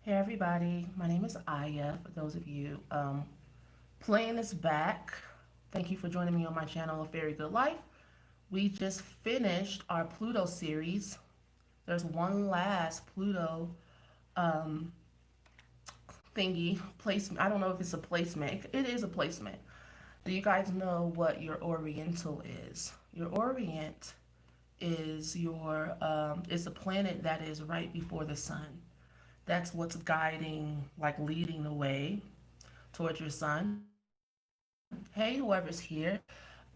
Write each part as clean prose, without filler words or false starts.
Hey everybody, my name is Aya. For those of you playing this back, thank you for joining me on my channel, A Very Good Life. We just finished our Pluto series. There's one last Pluto um, thingy placement. I don't know if it's a placement. It is a placement. Do you guys know what your Oriental is? Your Orient is a planet that is right before the sun. That's what's guiding, like leading the way towards your sun. Hey, whoever's here.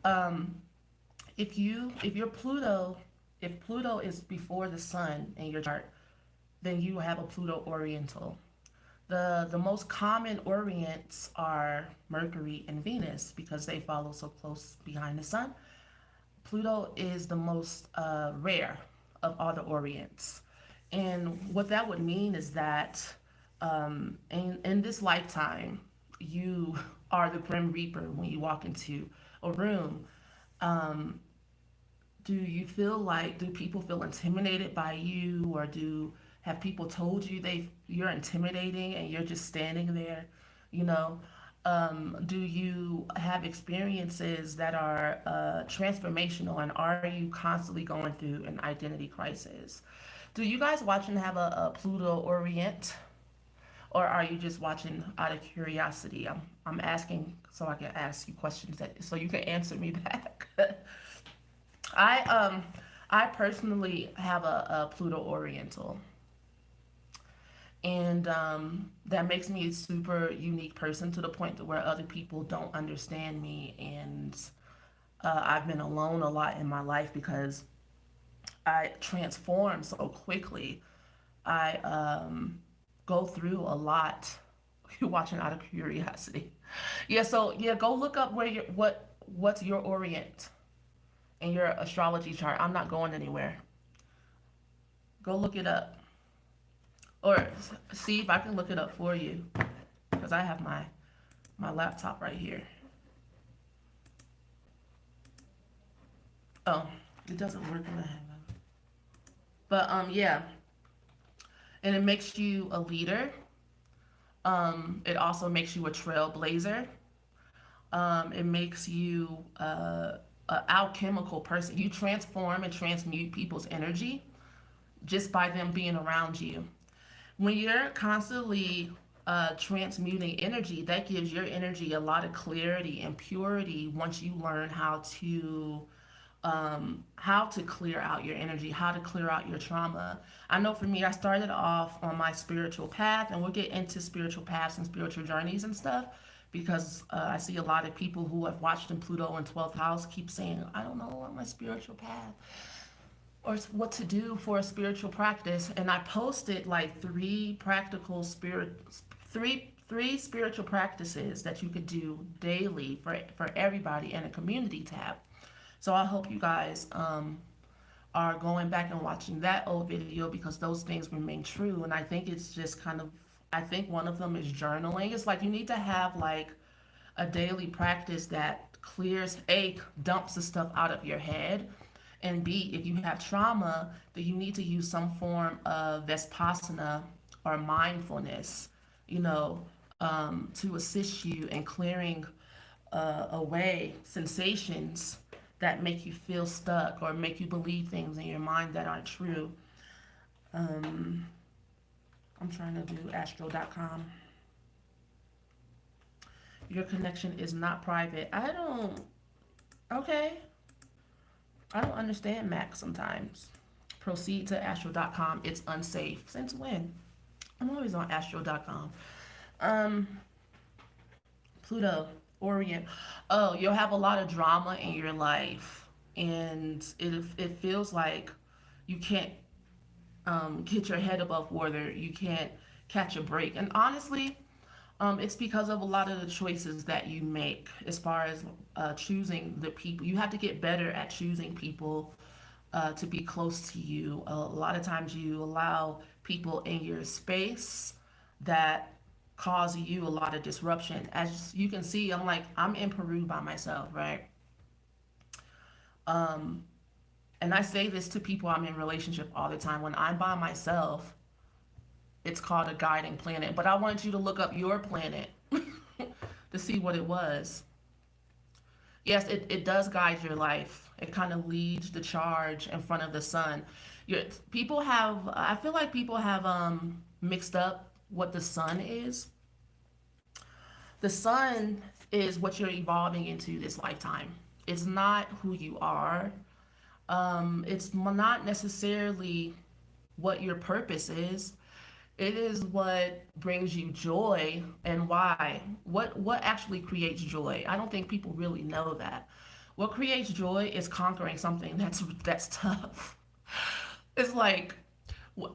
Um, if Pluto is before the sun in your chart, then you have a Pluto Oriental. The most common Orients are Mercury and Venus because they follow so close behind the sun. Pluto is the most rare of all the Orients. And what that would mean is that in this lifetime, you are the Grim Reaper when you walk into a room. Um, do people feel intimidated by you, or have people told you you're intimidating and you're just standing there, you know? Do you have experiences that are transformational, and are you constantly going through an identity crisis? Do you guys watching have a Pluto Orient, or are you just watching out of curiosity? I'm asking so I can ask you questions so you can answer me back. I um I personally have a Pluto Oriental, and that makes me a super unique person to the point to where other people don't understand me, and I've been alone a lot in my life because I transform so quickly. I go through a lot. You're watching out of curiosity. Yeah, so yeah, go look up what's your Orient in your astrology chart. I'm not going anywhere. Go look it up. Or see if I can look it up for you. Because I have my laptop right here. Oh, it doesn't work when I have it. But yeah. And it makes you a leader. It also makes you a trailblazer. It makes you an alchemical person. You transform and transmute people's energy just by them being around you. When you're constantly transmuting energy, that gives your energy a lot of clarity and purity once you learn how to clear out your energy, how to clear out your trauma. I know for me, I started off on my spiritual path, and we'll get into spiritual paths and spiritual journeys and stuff because I see a lot of people who have watched in Pluto and 12th house keep saying, I don't know what my spiritual path or what to do for a spiritual practice. And I posted like three spiritual practices that you could do daily for everybody in a community tab. So I hope you guys are going back and watching that old video because those things remain true. And I think it's just I think one of them is journaling. It's like you need to have like a daily practice that dumps the stuff out of your head. And B, if you have trauma, then you need to use some form of Vipassana or mindfulness, you know, to assist you in clearing away sensations that make you feel stuck or make you believe things in your mind that aren't true. Um, I'm trying to do astro.com. Your connection is not private. Okay. I don't understand Mac sometimes. Proceed to astro.com. It's unsafe. Since when? I'm always on astro.com. Um, Pluto, Orient. Oh, you'll have a lot of drama in your life, and it feels like you can't get your head above water. You can't catch a break. And honestly, it's because of a lot of the choices that you make as far as choosing the people. You have to get better at choosing people to be close to you. A lot of times you allow people in your space that cause you a lot of disruption. As you can see, I'm in Peru by myself, right? Um, and I say this to people I'm in relationship all the time. When I'm by myself, it's called a guiding planet. But I wanted you to look up your planet to see what it was. Yes, it does guide your life. It kind of leads the charge in front of the sun. People have, I feel like people have mixed up what the sun is. The sun is what you're evolving into this lifetime. It's not who you are. It's not necessarily what your purpose is. It is what brings you joy and why. What actually creates joy? I don't think people really know that. What creates joy is conquering something that's tough. It's like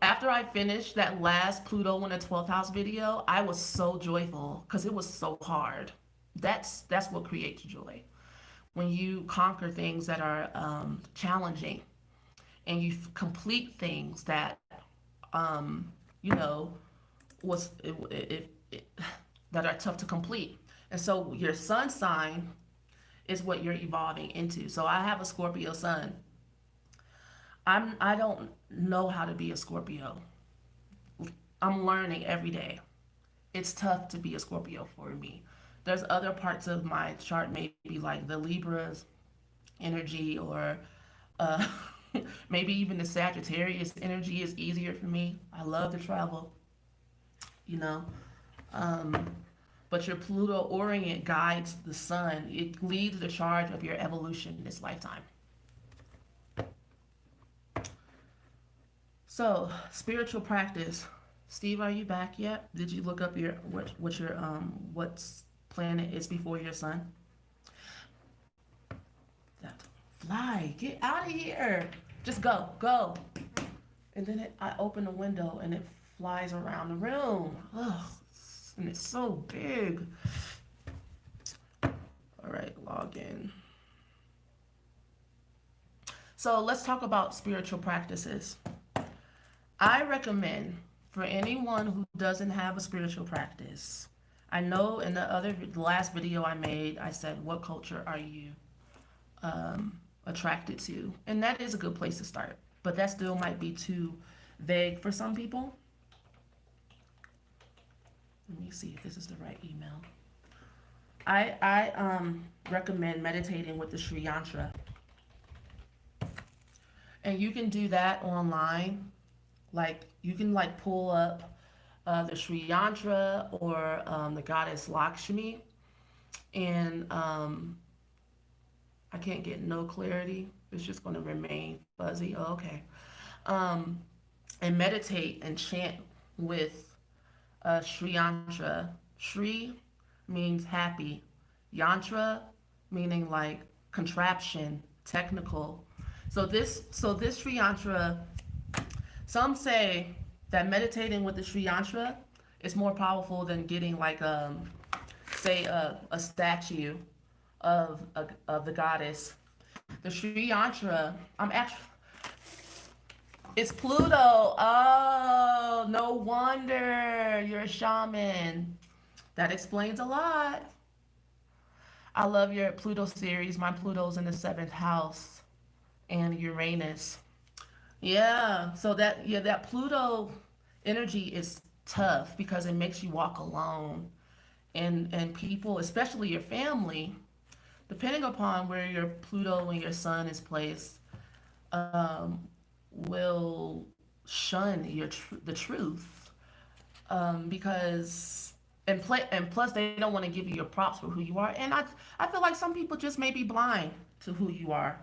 after I finished that last Pluto in the 12th house video, I was so joyful because it was so hard. That's what creates joy. When you conquer things that are challenging and you complete things that you know was that are tough to complete. And so your sun sign is what you're evolving into. So I have a Scorpio sun. I don't know how to be a Scorpio. I'm learning every day. It's tough to be a Scorpio for me. There's other parts of my chart, maybe like the Libra's energy, or uh, maybe even the Sagittarius energy is easier for me. I love to travel, you know. Um, but your Pluto Orient guides the sun. It leads the charge of your evolution in this lifetime. So, spiritual practice. Steve, are you back yet? Did you look up your what your what's planet is before your sun? That fly, get out of here. Just go, go. And then I open the window and it flies around the room. Ugh, and it's so big. All right, log in. So let's talk about spiritual practices. I recommend for anyone who doesn't have a spiritual practice. I know in the last video I made, I said, what culture are you attracted to? And that is a good place to start. But that still might be too vague for some people. Let me see if this is the right email. I recommend meditating with the Sri Yantra. And you can do that online. Like you can like pull up the Sri Yantra or the goddess Lakshmi, and I can't get no clarity. It's just going to remain fuzzy. Oh, okay. Um, and meditate and chant with Sri Yantra. Sri means happy. Yantra meaning like contraption, technical. So this Sri Yantra, some say that meditating with the Sri Yantra is more powerful than getting like say a statue of the goddess. The Sri Yantra, I'm actually it's Pluto. Oh, no wonder you're a shaman. That explains a lot. I love your Pluto series. My Pluto's in the seventh house and Uranus. Yeah, so that Pluto energy is tough because it makes you walk alone. And people, especially your family, depending upon where your Pluto and your Sun is placed, um, will shun the truth, because and plus they don't want to give you your props for who you are. And I feel like some people just may be blind to who you are.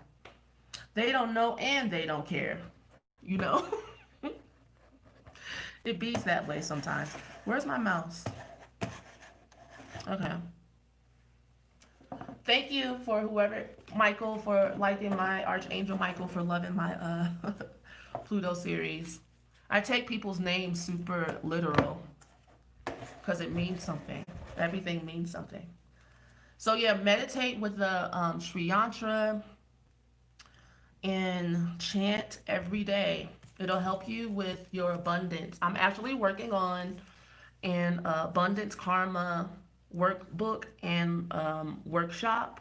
They don't know and they don't care. You know, it beats that way sometimes. Where's my mouse? Okay. Thank you for whoever, Michael, for liking my Archangel Michael for loving my Pluto series. I take people's names super literal because it means something. Everything means something. So yeah, meditate with the Sri Yantra and chant every day. It'll help you with your abundance. I'm actually working on an abundance karma workbook and workshop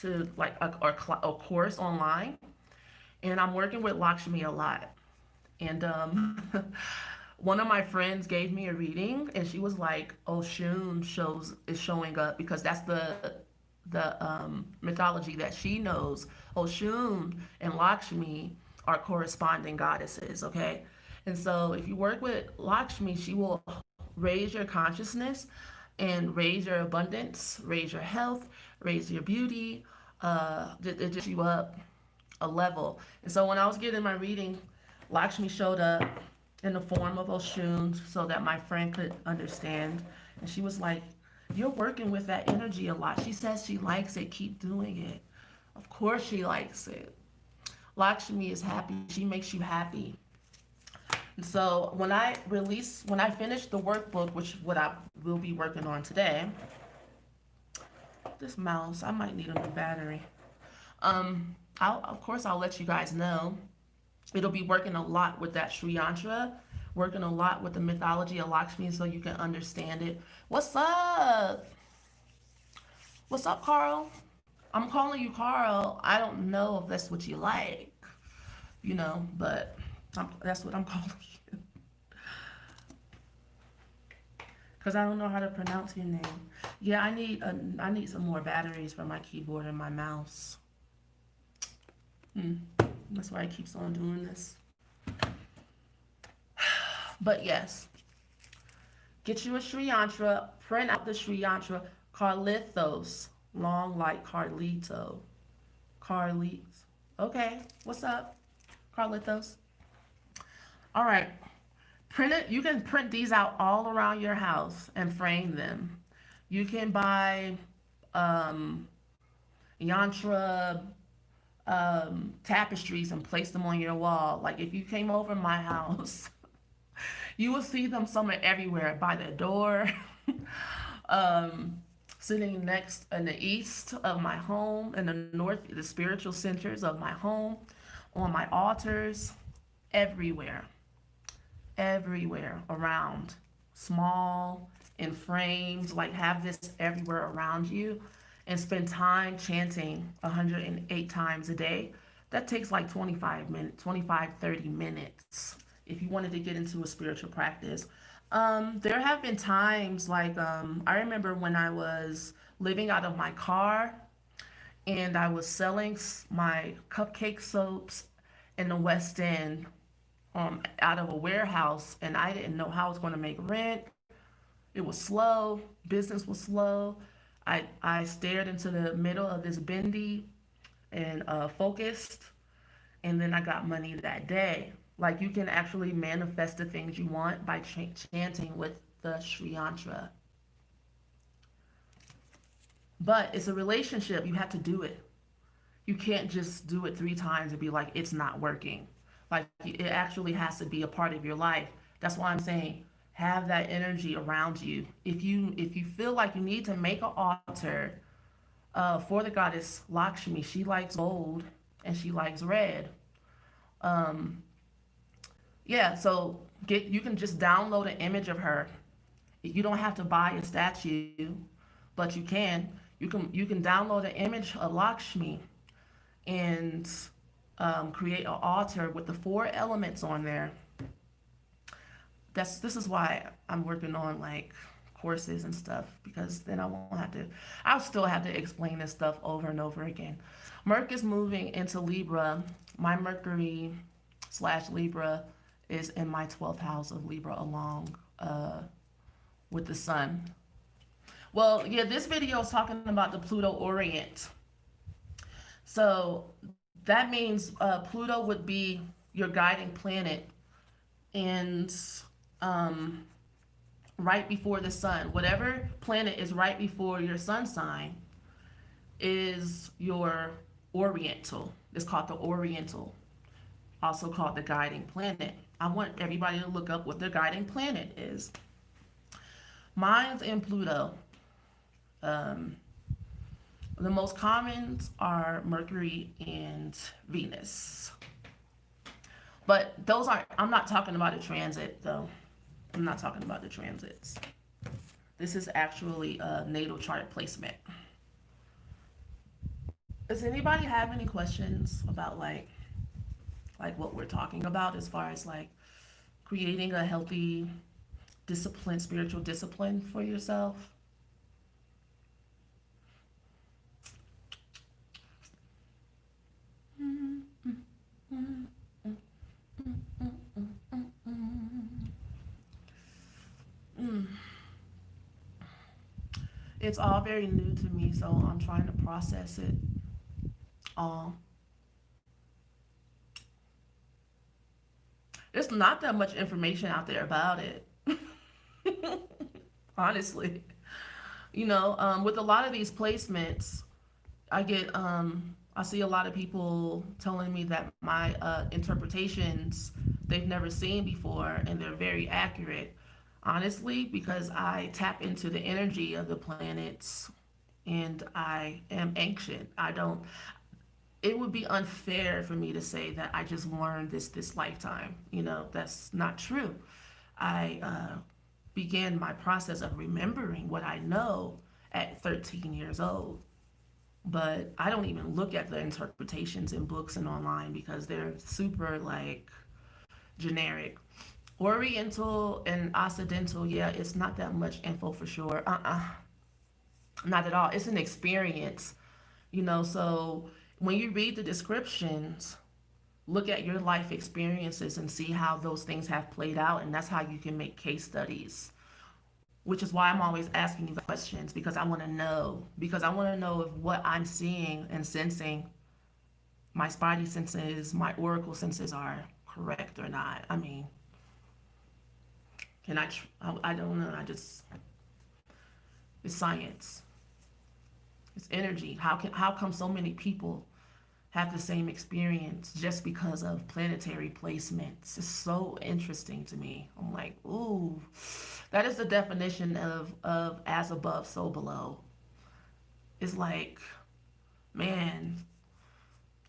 to like a course online. And I'm working with Lakshmi a lot. And One of my friends gave me a reading, and she was like, Oshun is showing up because that's the mythology that she knows. Oshun and Lakshmi are corresponding goddesses, okay? And so if you work with Lakshmi, she will raise your consciousness and raise your abundance, raise your health, raise your beauty, it just you up a level. And so when I was getting my reading, Lakshmi showed up in the form of Oshun so that my friend could understand. And she was like, you're working with that energy a lot. She says she likes it. Keep doing it. Of course she likes it. Lakshmi is happy. She makes you happy. And so when I finish the workbook, which what I will be working on today, this mouse, I might need a new battery. Of course, I'll let you guys know. It'll be working a lot with that Sri Yantra, working a lot with the mythology of Lakshmi so you can understand it. What's up? What's up, Carl? I'm calling you Carl. I don't know if that's what you like, but that's what I'm calling you. Because I don't know how to pronounce your name. Yeah, I need some more batteries for my keyboard and my mouse. That's why it keeps on doing this. But yes, get you a Sri Yantra, print out the Sri Yantra, Carlithos, long like Carlito. Carlitos. Okay, what's up, Carlithos? All right, print it. You can print these out all around your house and frame them. You can buy Yantra tapestries and place them on your wall. Like if you came over my house, you will see them somewhere everywhere by the door, sitting next in the east of my home, in the north, the spiritual centers of my home, on my altars, everywhere, everywhere around, small, in frames, like have this everywhere around you and spend time chanting 108 times a day. That takes like 30 minutes if you wanted to get into a spiritual practice. There have been times like I remember when I was living out of my car and I was selling my cupcake soaps in the West End out of a warehouse, and I didn't know how I was going to make rent. It was slow. Business was slow. I stared into the middle of this bendy and focused, and then I got money that day. Like you can actually manifest the things you want by chanting with the Sri Yantra. But it's a relationship. You have to do it. You can't just do it 3 times and be like, it's not working. Like it actually has to be a part of your life. That's why I'm saying have that energy around you. If you feel like you need to make an altar for the goddess Lakshmi, she likes gold and she likes red. Um, yeah, so you can just download an image of her. You don't have to buy a statue, but you can download an image of Lakshmi and create an altar with the 4 elements on there. This is why I'm working on like courses and stuff, because then I'll still have to explain this stuff over and over again. Merc is moving into Libra. My Mercury / Libra is in my 12th house of Libra along with the sun. Well, yeah, this video is talking about the Pluto Orient. So that means Pluto would be your guiding planet, and right before the sun. Whatever planet is right before your sun sign is your Oriental. It's called the Oriental, also called the guiding planet. I want everybody to look up what their guiding planet is. Mine's in Pluto. The most commons are Mercury and Venus. But I'm not talking about a transit though. I'm not talking about the transits. This is actually a natal chart placement. Does anybody have any questions about like what we're talking about as far as like creating a healthy discipline, spiritual discipline for yourself. It's all very new to me, so I'm trying to process it all. There's not that much information out there about it, honestly. With a lot of these placements, I see a lot of people telling me that my interpretations they've never seen before, and they're very accurate. Honestly, because I tap into the energy of the planets, and I am ancient. I don't. It would be unfair for me to say that I just learned this lifetime. That's not true. I began my process of remembering what I know at 13 years old. But I don't even look at the interpretations in books and online because they're super like generic. Oriental and Occidental, yeah, it's not that much info for sure. Not at all. It's an experience, so when you read the descriptions, look at your life experiences and see how those things have played out, and that's how you can make case studies. Which is why I'm always asking you questions, because I want to know. Because I want to know if what I'm seeing and sensing, my spidey senses, my oracle senses are correct or not. I mean, can I don't know. It's science. It's energy. How come so many people have the same experience just because of planetary placements? It's so interesting to me. I'm like, ooh, that is the definition of as above, so below. It's like, man,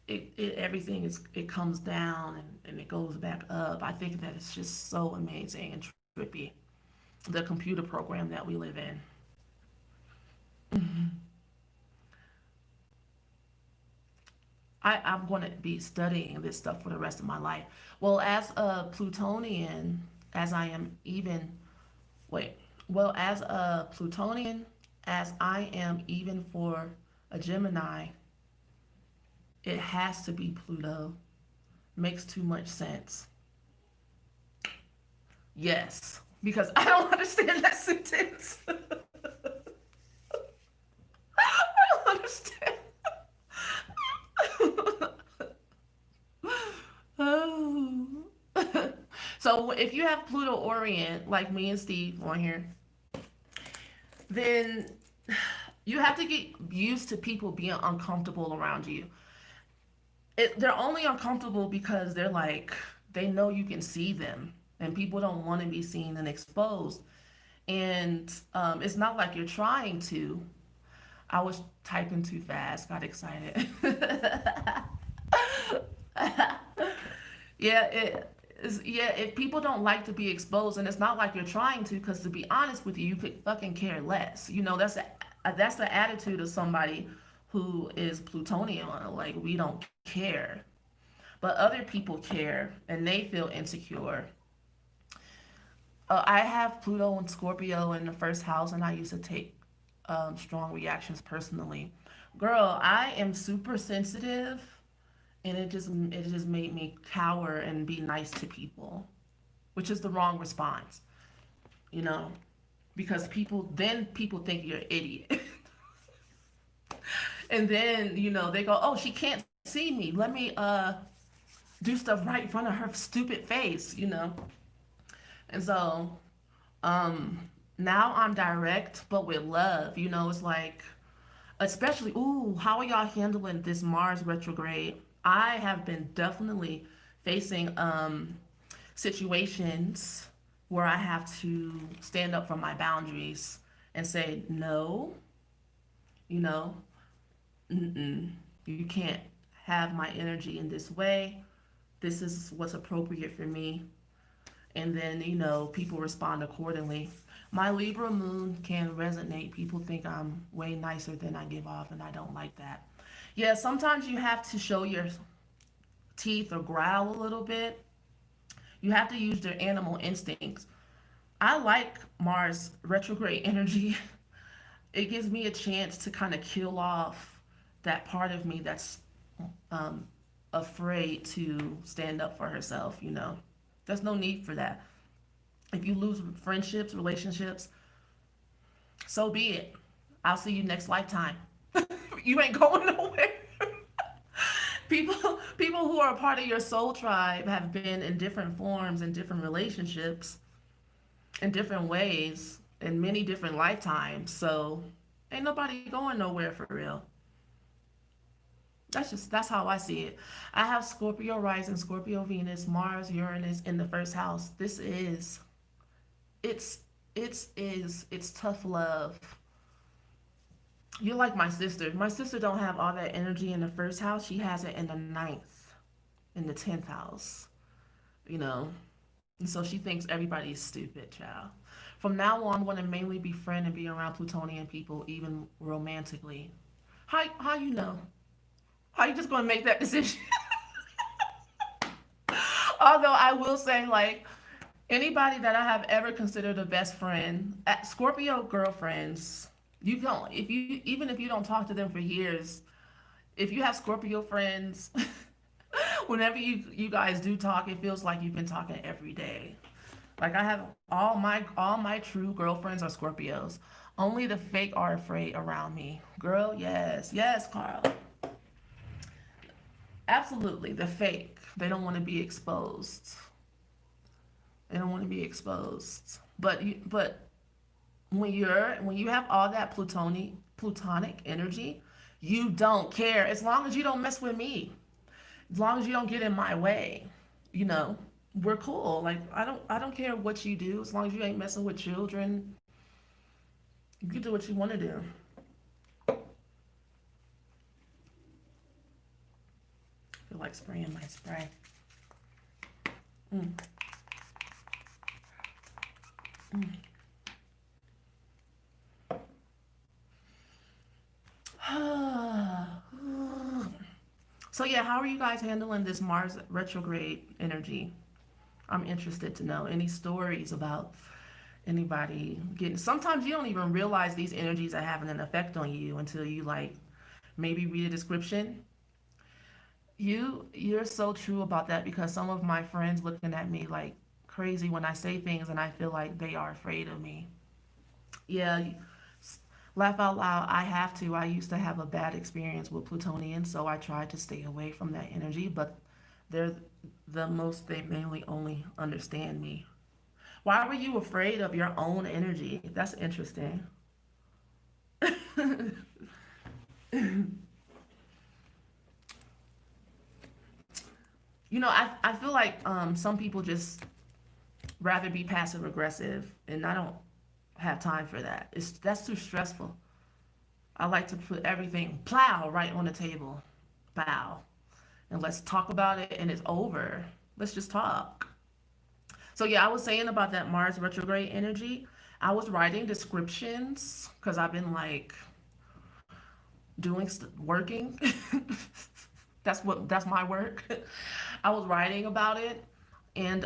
everything it comes down and it goes back up. I think that it's just so amazing and trippy. The computer program that we live in. I'm going to be studying this stuff for the rest of my life. Well, as a Plutonian, as I am even, wait, well, as a Plutonian, as I am even for a Gemini, it has to be Pluto. Makes too much sense. Yes, because I don't understand that sentence. I don't understand. Oh. So if you have Pluto Orient, like me and Steve on here, then you have to get used to people being uncomfortable around you. They're only uncomfortable because they know you can see them, and people don't want to be seen and exposed. And it's not like you're trying to. I was typing too fast, got excited. Yeah, yeah, if people don't like to be exposed, and it's not like you're trying to, because to be honest with you, you could fucking care less. That's the attitude of somebody who is Plutonian. Like, we don't care, but other people care and they feel insecure. I have Pluto and Scorpio in the first house, and I used to take strong reactions personally. Girl, I am super sensitive, and it just made me cower and be nice to people, which is the wrong response, you know, because people think you're an idiot. And then they go, oh, she can't see me, let me do stuff right in front of her stupid face. And so now I'm direct but with love. It's like, especially, ooh, how are y'all handling this Mars retrograde? I have been definitely facing situations where I have to stand up for my boundaries and say no. you know Mm-mm. You can't have my energy in this way. This is what's appropriate for me. And then people respond accordingly. My Libra moon can resonate. People think I'm way nicer than I give off, and I don't like that. Yeah, sometimes you have to show your teeth or growl a little bit. You have to use your animal instincts. I like Mars retrograde energy. It gives me a chance to kind of kill off that part of me that's um, afraid to stand up for herself. There's no need for that. If you lose friendships, relationships, so be it. I'll see you next lifetime. You ain't going nowhere. People who are a part of your soul tribe have been in different forms and different relationships in different ways in many different lifetimes. So ain't nobody going nowhere for real. That's how I see it. I have Scorpio rising, Scorpio Venus, Mars, Uranus in the first house. This is it's it's tough love. You're like my sister. My sister don't have all that energy in the first house. She has it in the ninth, in the 10th house. You know, and so she thinks everybody is stupid, child. From now on, I'm going to mainly befriend and be around Plutonian people, even romantically. How you know? How you just going to make that decision? Although I will say, like, anybody that I have ever considered a best friend, Scorpio girlfriends, you don't, if you, even if you don't talk to them for years, if you have Scorpio friends, whenever you guys do talk, it feels like you've been talking every day. Like I have all my true girlfriends are Scorpios. Only the fake are afraid around me. Girl, yes, yes, Carl. Absolutely, the fake. They don't want to be exposed. They don't want to be exposed. But when you have all that plutonic energy, you don't care as long as you don't mess with me. As long as you don't get in my way, you know, we're cool. Like I don't care what you do as long as you ain't messing with children. You can do what you want to do. I feel like spraying my spray. Mm. So yeah, how are you guys handling this Mars retrograde energy? I'm interested to know any stories about anybody getting. Sometimes you don't even realize these energies are having an effect on you until you like maybe read a description. You're so true about that because some of my friends looking at me like crazy when I say things and I feel like they are afraid of me. Yeah, laugh out loud. I have to. I used to have a bad experience with Plutonians, so I tried to stay away from that energy, but they're the most, they mainly only understand me. Why were you afraid of your own energy? That's interesting. I feel like some people just rather be passive aggressive, and I don't have time for that. That's too stressful. I like to put everything plow right on the table. Bow. And let's talk about it and it's over. Let's just talk. So yeah, I was saying about that Mars retrograde energy. I was writing descriptions because I've been like working. That's my work. I was writing about it and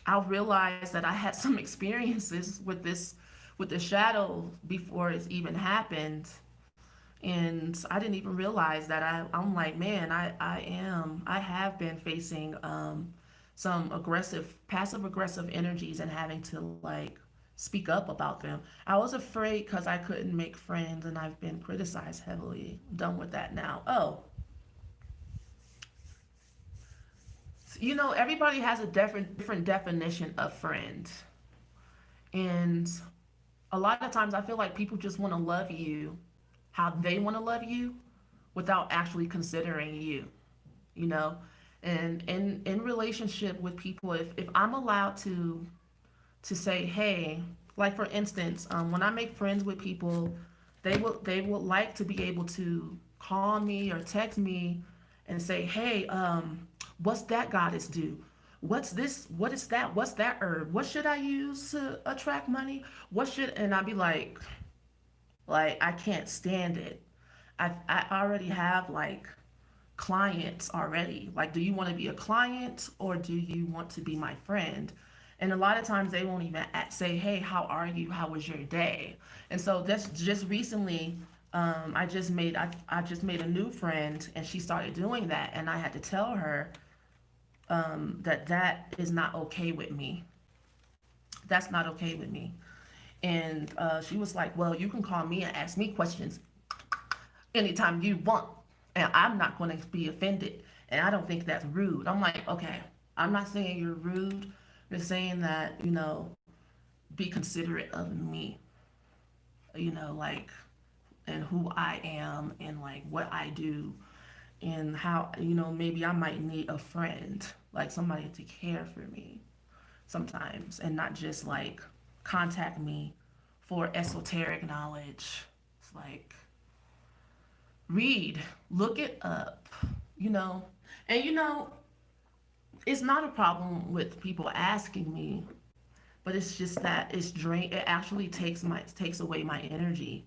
I realized that I had some experiences with the shadow before it's even happened. And I didn't even realize that I'm like, man, I have been facing some passive aggressive energies and having to like speak up about them. I was afraid because I couldn't make friends and I've been criticized heavily. Done with that now. Oh, everybody has a different definition of friend. And a lot of times I feel like people just want to love you how they want to love you without actually considering you, you know? And in relationship with people, if I'm allowed to say, hey, like for instance, when I make friends with people, they would like to be able to call me or text me and say, hey, what's that goddess do? What's this? What is that? What's that herb? What should I use to attract money? And I'd be like I can't stand it. I already have like clients already. Like, do you want to be a client or do you want to be my friend? And a lot of times they won't even say, hey, how are you? How was your day? And so that's just recently, I just made a new friend and she started doing that. And I had to tell her that that is not okay with me. That's not okay with me. And she was like, well, you can call me and ask me questions anytime you want. And I'm not going to be offended. And I don't think that's rude. I'm like, okay, I'm not saying you're rude. You're saying that, be considerate of me, like, and who I am and like what I do and how, maybe I might need a friend, like somebody to care for me sometimes and not just like contact me for esoteric knowledge. It's like, read, look it up, you know. And it's not a problem with people asking me, but it's just that it actually takes away my energy.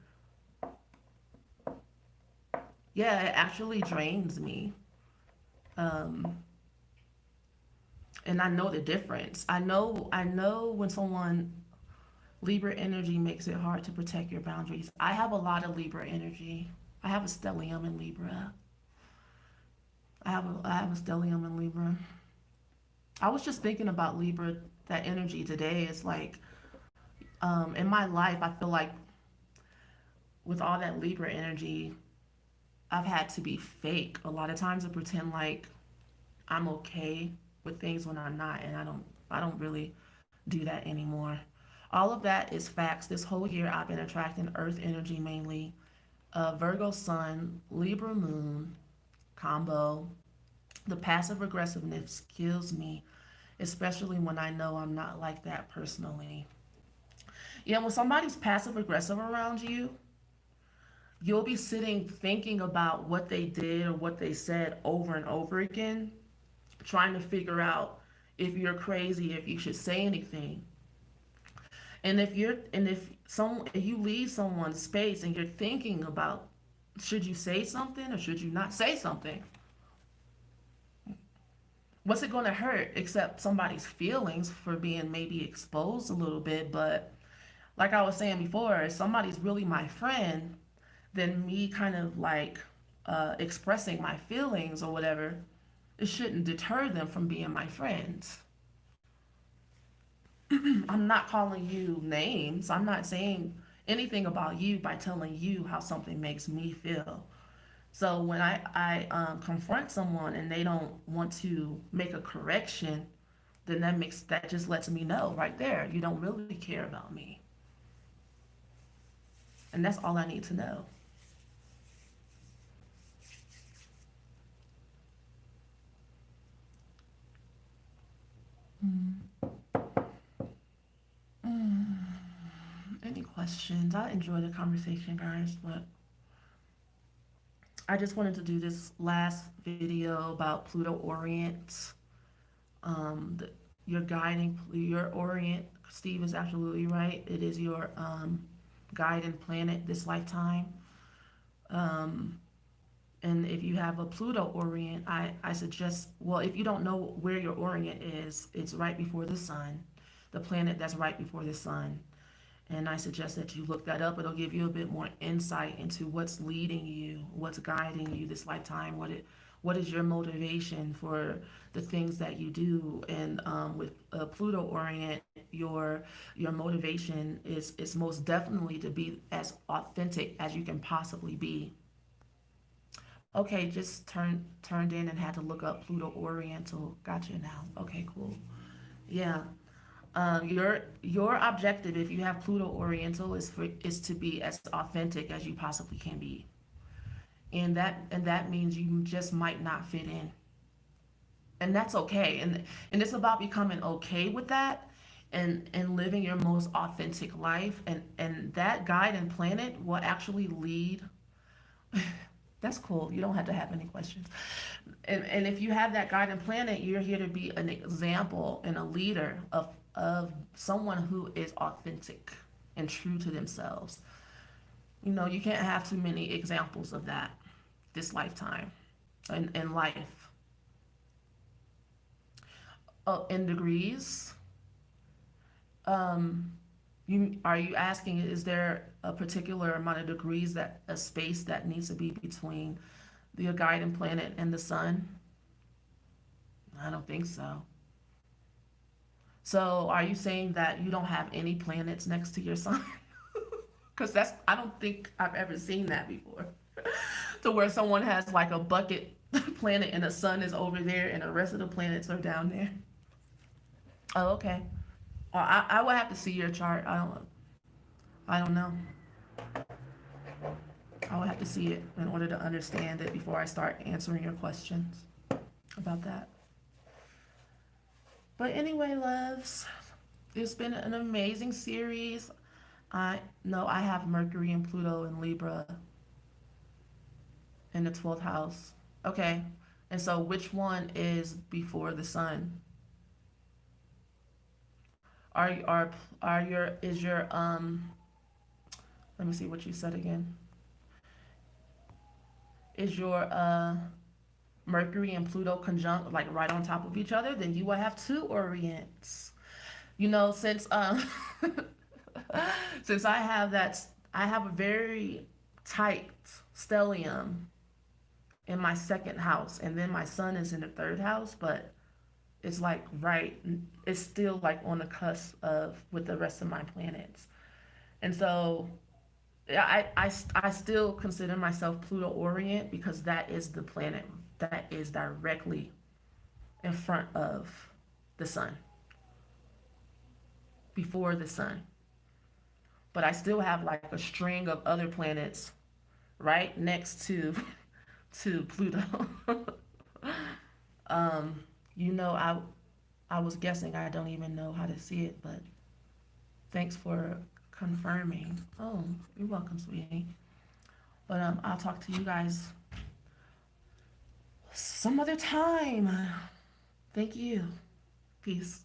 Yeah, it actually drains me. Um and I know the difference. I know when someone Libra energy makes it hard to protect your boundaries. I have a lot of Libra energy. I have a stellium in Libra. I have a stellium in Libra. I was just thinking about Libra, that energy today. It's like, in my life, I feel like with all that Libra energy, I've had to be fake a lot of times to pretend like I'm okay with things when I'm not, and I don't really do that anymore. All of that is facts. This whole year, I've been attracting Earth energy mainly. Virgo Sun, Libra Moon combo. The passive aggressiveness kills me, especially when I know I'm not like that personally. Yeah, when somebody's passive aggressive around you, you'll be sitting thinking about what they did or what they said over and over again, trying to figure out if you're crazy, if you should say anything. If you leave someone's space and you're thinking about should you say something or should you not say something, what's it going to hurt except somebody's feelings for being maybe exposed a little bit? But like I was saying before, if somebody's really my friend, then me kind of like expressing my feelings or whatever, it shouldn't deter them from being my friends. I'm not calling you names. I'm not saying anything about you by telling you how something makes me feel. So when I confront someone and they don't want to make a correction, then that just lets me know right there you don't really care about me, and that's all I need to know. Any questions? I enjoy the conversation, guys, but I just wanted to do this last video about Pluto Orient. The, your guiding your Orient. Steve is absolutely right. It is your guiding planet this lifetime. Um, and if you have a Pluto Orient, I suggest, well, if you don't know where your Orient is, it's right before the sun, the planet that's right before the sun. And I suggest that you look that up. It'll give you a bit more insight into what's leading you, what's guiding you this lifetime, what is your motivation for the things that you do. And with Pluto Orient, your motivation is most definitely to be as authentic as you can possibly be. Okay, just turned in and had to look up Pluto Oriental. Gotcha now. Okay, cool. Yeah. Your objective, if you have Pluto Oriental, is to be as authentic as you possibly can be, and that means you just might not fit in, and that's okay. And it's about becoming okay with that, and living your most authentic life, and that guide and planet will actually lead. That's cool. You don't have to have any questions. And if you have that guiding planet, you're here to be an example and a leader of someone who is authentic and true to themselves. You can't have too many examples of that this lifetime. in life. In degrees, um, you asking, is there a particular amount of degrees, that a space that needs to be between the guiding planet and the sun? I don't think so. So are you saying that you don't have any planets next to your sun? Because that's, I don't think I've ever seen that before. To where someone has like a bucket planet and the sun is over there and the rest of the planets are down there. Oh, okay. I would have to see your chart. I don't know. I would have to see it in order to understand it before I start answering your questions about that. But anyway, loves, it's been an amazing series. I know I have Mercury and Pluto and Libra in the 12th house. Okay. And so which one is before the sun? Are are are your is your let me see what you said again. Is your Mercury and Pluto conjunct, like right on top of each other? Then you will have two Orients. Since since I have a very tight stellium in my second house, and then my sun is in the third house, but it's like right, it's still like on the cusp of with the rest of my planets. And so yeah, I still consider myself Pluto Orient because that is the planet that is directly in front of the sun, before the sun. But I still have like a string of other planets right next to to Pluto. um, I was guessing. I don't even know how to see it, but thanks for confirming. Oh, you're welcome, sweetie. But I'll talk to you guys some other time. Thank you. Peace.